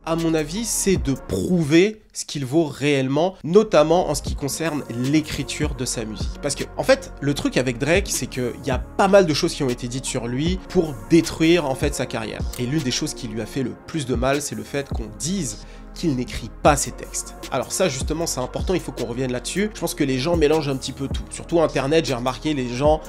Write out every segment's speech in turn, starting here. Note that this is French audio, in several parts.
à mon avis, c'est de prouver ce qu'il vaut réellement, notamment en ce qui concerne l'écriture de sa musique. Parce que, en fait, le truc avec Drake, c'est qu'il y a pas mal de choses qui ont été dites sur lui pour détruire, en fait, sa carrière. Et l'une des choses qui lui a fait le plus de mal, c'est le fait qu'on dise qu'il n'écrit pas ses textes. Alors ça, justement, c'est important, il faut qu'on revienne là-dessus. Je pense que les gens mélangent un petit peu tout. Surtout Internet, j'ai remarqué, les gens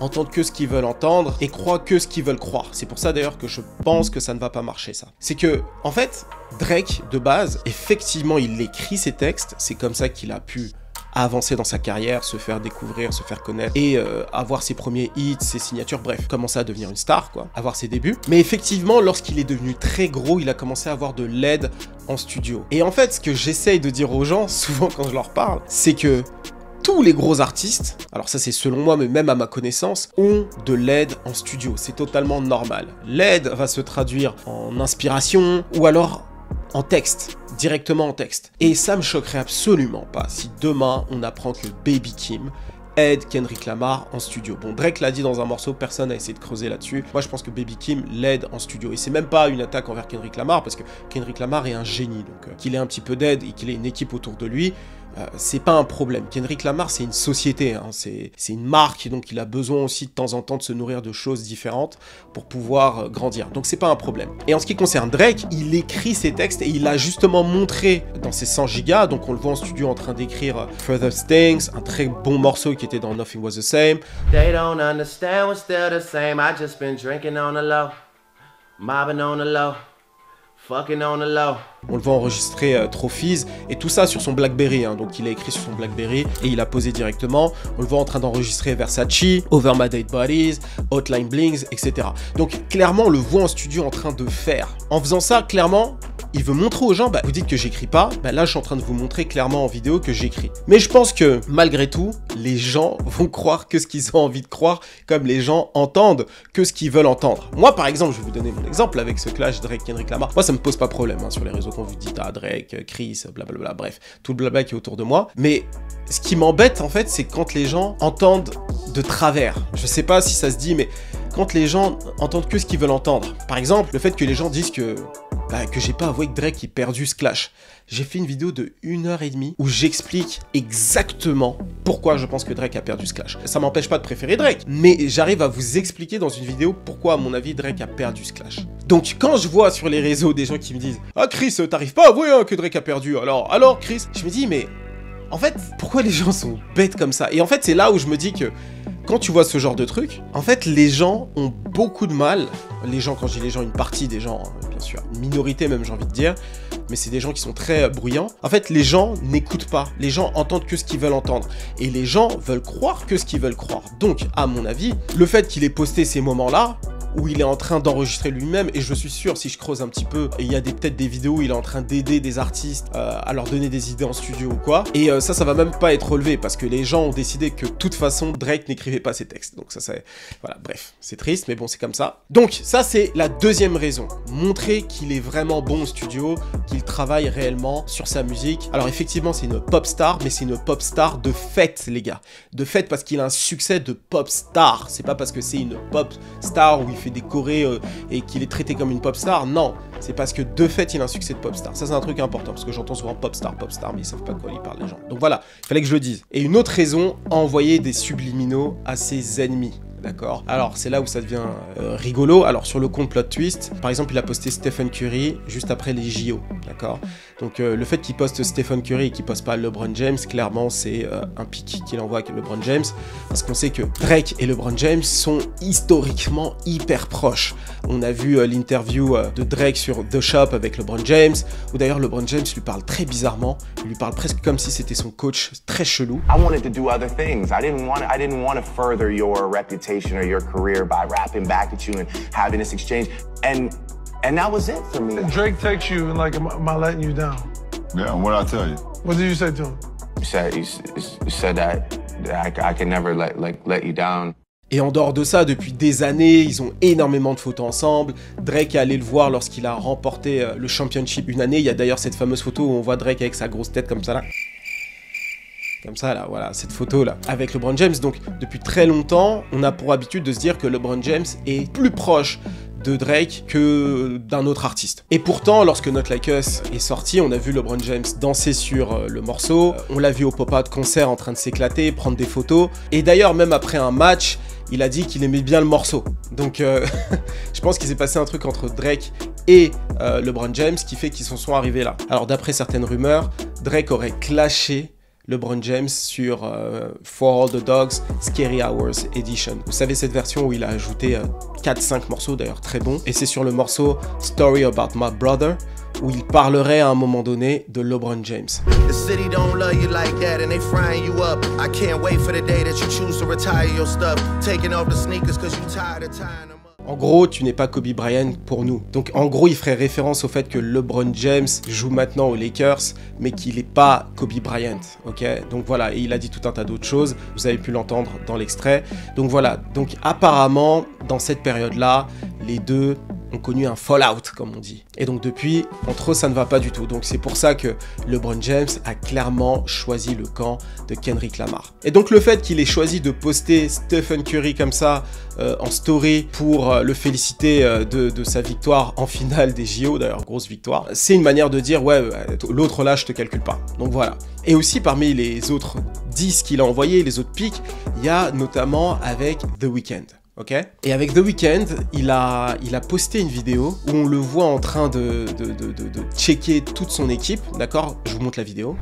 entendent que ce qu'ils veulent entendre et croient que ce qu'ils veulent croire. C'est pour ça d'ailleurs que je pense que ça ne va pas marcher, ça. C'est que, en fait, Drake, de base, effectivement, il écrit ses textes, c'est comme ça qu'il a pu avancer dans sa carrière, se faire découvrir, se faire connaître et avoir ses premiers hits, ses signatures, bref, commencer à devenir une star, quoi, avoir ses débuts. Mais effectivement, lorsqu'il est devenu très gros, il a commencé à avoir de l'aide en studio. Et en fait, ce que j'essaye de dire aux gens, souvent quand je leur parle, c'est que tous les gros artistes, alors ça c'est selon moi, mais même à ma connaissance, ont de l'aide en studio. C'est totalement normal. L'aide va se traduire en inspiration ou alors en texte, directement en texte. Et ça me choquerait absolument pas si demain on apprend que Baby Kim aide Kendrick Lamar en studio. Bon, Drake l'a dit dans un morceau, personne n'a essayé de creuser là-dessus. Moi, je pense que Baby Kim l'aide en studio. Et c'est même pas une attaque envers Kendrick Lamar, parce que Kendrick Lamar est un génie. Donc, qu'il ait un petit peu d'aide et qu'il ait une équipe autour de lui, c'est pas un problème. Kendrick Lamar, c'est une société, hein. C'est une marque, donc il a besoin aussi de temps en temps de se nourrir de choses différentes pour pouvoir grandir. Donc c'est pas un problème. Et en ce qui concerne Drake, il écrit ses textes et il a justement montré dans ses 100 gigas, donc on le voit en studio en train d'écrire Further Things, un très bon morceau qui était dans Nothing Was The Same. They don't understand what's still the same. I just been drinking on the low, mobbing on the low. Fucking on the low. On le voit enregistrer Trophies et tout ça sur son Blackberry, hein. Donc il a écrit sur son Blackberry et il a posé directement. On le voit en train d'enregistrer Versace, Over My Dead Bodies, Hotline Blings, etc. Donc clairement on le voit en studio en train de faire. En faisant ça, clairement, il veut montrer aux gens, vous dites que j'écris pas, là je suis en train de vous montrer clairement en vidéo que j'écris. Mais je pense que malgré tout, les gens vont croire que ce qu'ils ont envie de croire, comme les gens entendent que ce qu'ils veulent entendre. Moi par exemple, je vais vous donner mon exemple avec ce clash Drake-Kendrick Lamar. Moi ça me pose pas problème, hein, sur les réseaux quand vous dites Drake, Chris, blablabla, bref, tout le blabla qui est autour de moi. Mais ce qui m'embête en fait, c'est quand les gens entendent de travers. Je sais pas si ça se dit, mais quand les gens entendent que ce qu'ils veulent entendre. Par exemple, le fait que les gens disent que j'ai pas avoué que Drake ait perdu ce clash. J'ai fait une vidéo de 1h30 où j'explique exactement pourquoi je pense que Drake a perdu ce clash. Ça m'empêche pas de préférer Drake, mais j'arrive à vous expliquer dans une vidéo pourquoi, à mon avis, Drake a perdu ce clash. Donc, quand je vois sur les réseaux des gens qui me disent « Ah, Chris, t'arrives pas à avouer que Drake a perdu, alors, Chris ?» Je me dis, mais en fait, pourquoi les gens sont bêtes comme ça? Et en fait, c'est là où je me dis que quand tu vois ce genre de truc, en fait, les gens ont beaucoup de mal. Les gens, quand je dis les gens, une partie des gens, bien sûr, une minorité même, j'ai envie de dire, mais c'est des gens qui sont très bruyants. En fait, les gens n'écoutent pas. Les gens entendent que ce qu'ils veulent entendre. Et les gens veulent croire que ce qu'ils veulent croire. Donc, à mon avis, le fait qu'il ait posté ces moments-là, où il est en train d'enregistrer lui-même, et je suis sûr, si je creuse un petit peu, il y a peut-être des vidéos où il est en train d'aider des artistes à leur donner des idées en studio ou quoi, et ça va même pas être relevé, parce que les gens ont décidé que de toute façon, Drake n'écrivait pas ses textes, donc ça c'est... Voilà, bref, c'est triste, mais bon, c'est comme ça. Donc, ça c'est la deuxième raison, montrer qu'il est vraiment bon au studio, qu'il travaille réellement sur sa musique. Alors effectivement, c'est une pop star, mais c'est une pop star de fait, les gars. De fait, parce qu'il a un succès de pop star, c'est pas parce que c'est une pop star où il fait des chorés et qu'il est traité comme une pop star, non, c'est parce que de fait il a un succès de pop star. Ça c'est un truc important, parce que j'entends souvent pop star, mais ils savent pas de quoi ils parlent les gens. Donc voilà, il fallait que je le dise. Et une autre raison, envoyer des subliminaux à ses ennemis. D'accord. Alors, c'est là où ça devient rigolo. Alors, sur le compte Plot Twist, par exemple, il a posté Stephen Curry juste après les JO. D'accord. Donc, le fait qu'il poste Stephen Curry et qu'il poste pas LeBron James, clairement, c'est un pic qu'il envoie à LeBron James. Parce qu'on sait que Drake et LeBron James sont historiquement hyper proches. On a vu l'interview de Drake sur The Shop avec LeBron James, où d'ailleurs LeBron James lui parle très bizarrement. Il lui parle presque comme si c'était son coach, très chelou. I wanted to do other things. I didn't want to further your reputation or your career by rapping back at you and having this exchange, and that was it for me. Drake texts you and like, am I letting you down? Yeah, what'd I tell you? What did you say to him? You said that I can never let you down. Et en dehors de ça, depuis des années, ils ont énormément de photos ensemble. Drake est allé le voir lorsqu'il a remporté le championship une année. Il y a d'ailleurs cette fameuse photo où on voit Drake avec sa grosse tête comme ça là. Comme ça, là, voilà, cette photo-là, avec LeBron James. Donc, depuis très longtemps, on a pour habitude de se dire que LeBron James est plus proche de Drake que d'un autre artiste. Et pourtant, lorsque Not Like Us est sorti, on a vu LeBron James danser sur le morceau, on l'a vu au pop-out concert en train de s'éclater, prendre des photos, et d'ailleurs même après un match, il a dit qu'il aimait bien le morceau. Donc je pense qu'il s'est passé un truc entre Drake et LeBron James qui fait qu'ils s'en sont arrivés là. Alors d'après certaines rumeurs, Drake aurait clashé LeBron James sur For All the Dogs Scary Hours Edition. Vous savez, cette version où il a ajouté 4-5 morceaux, d'ailleurs très bons, et c'est sur le morceau Story About My Brother, où il parlerait à un moment donné de LeBron James. The city don't love you like that and they frying you up. I can't wait for the day that you choose to retire your stuff. Taking off the sneakers cause you tired of tying them up. En gros, tu n'es pas Kobe Bryant pour nous. Donc en gros, il ferait référence au fait que LeBron James joue maintenant aux Lakers, mais qu'il n'est pas Kobe Bryant, ok? Donc voilà, et il a dit tout un tas d'autres choses, vous avez pu l'entendre dans l'extrait. Donc voilà, donc apparemment, dans cette période-là, les deux ont connu un fallout, comme on dit. Et donc depuis, entre eux, ça ne va pas du tout. Donc c'est pour ça que LeBron James a clairement choisi le camp de Kendrick Lamar. Et donc le fait qu'il ait choisi de poster Stephen Curry comme ça en story pour le féliciter de sa victoire en finale des JO, d'ailleurs grosse victoire, c'est une manière de dire ouais, l'autre là je te calcule pas. Donc voilà. Et aussi parmi les autres 10 qu'il a envoyés, les autres pics, il y a notamment avec The Weeknd. Ok. Et avec The Weeknd, il a posté une vidéo où on le voit en train de checker toute son équipe, d'accord? Je vous montre la vidéo.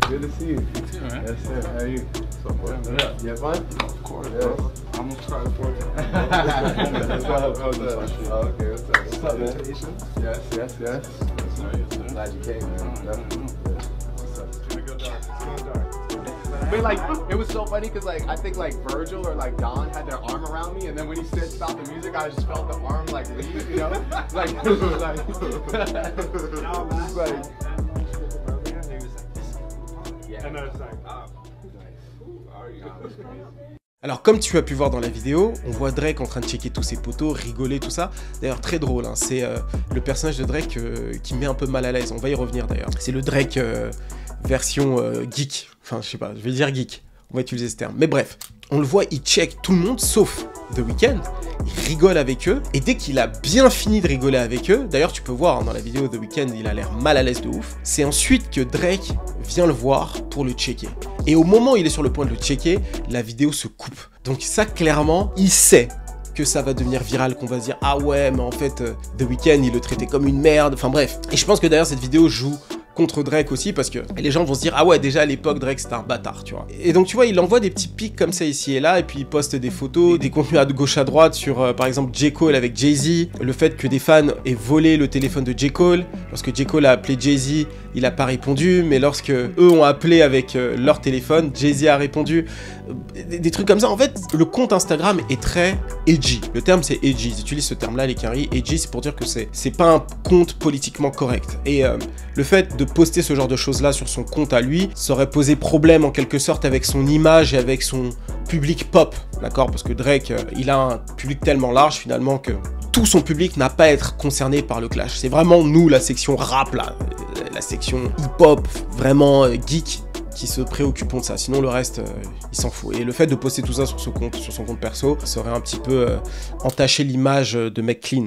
Good to see you. You too, man. Yes, sir. How are you? So far. Yeah. You have fun? Of course, bro. I'm gonna try to work it. Okay, what's up? What's up, man? Yes, yes, yes. Glad you came, man. What's up? But like, it was so funny because like I think like Virgil or like Don had their arm around me, and then when he said stop the music, I just felt the arm like leave, you know, like Alors comme tu as pu voir dans la vidéo, on voit Drake en train de checker tous ses potos, rigoler, tout ça. D'ailleurs très drôle, hein. C'est le personnage de Drake qui me met un peu mal à l'aise, on va y revenir d'ailleurs. C'est le Drake version geek, enfin je sais pas, je vais dire geek, on va utiliser ce terme. Mais bref, on le voit, il check tout le monde sauf The Weeknd, il rigole avec eux, et dès qu'il a bien fini de rigoler avec eux, d'ailleurs tu peux voir hein, dans la vidéo The Weeknd, il a l'air mal à l'aise de ouf, c'est ensuite que Drake vient le voir pour le checker. Et au moment où il est sur le point de le checker, la vidéo se coupe. Donc ça clairement, il sait que ça va devenir viral, qu'on va se dire ah ouais mais en fait The Weeknd il le traitait comme une merde, enfin bref. Et je pense que d'ailleurs cette vidéo joue contre Drake aussi parce que les gens vont se dire ah ouais déjà à l'époque Drake c'était un bâtard, tu vois. Et donc tu vois il envoie des petits pics comme ça ici et là et puis il poste des photos, des contenus à gauche à droite sur par exemple J. Cole avec Jay-Z, le fait que des fans aient volé le téléphone de J. Cole, lorsque J. Cole a appelé Jay-Z il a pas répondu, mais lorsque eux ont appelé avec leur téléphone, Jay-Z a répondu, des trucs comme ça. En fait le compte Instagram est très edgy, le terme c'est edgy, ils utilisent ce terme là les Quinry, edgy c'est pour dire que c'est pas un compte politiquement correct. Et le fait de poster ce genre de choses là sur son compte à lui, ça aurait posé problème en quelque sorte avec son image et avec son public pop, d'accord? Parce que Drake, il a un public tellement large finalement que tout son public n'a pas à être concerné par le clash. C'est vraiment nous, la section rap là, la section hip-hop, vraiment geek, qui se préoccupons de ça. Sinon le reste, il s'en fout. Et le fait de poster tout ça sur son compte perso, ça aurait un petit peu entaché l'image de mec clean.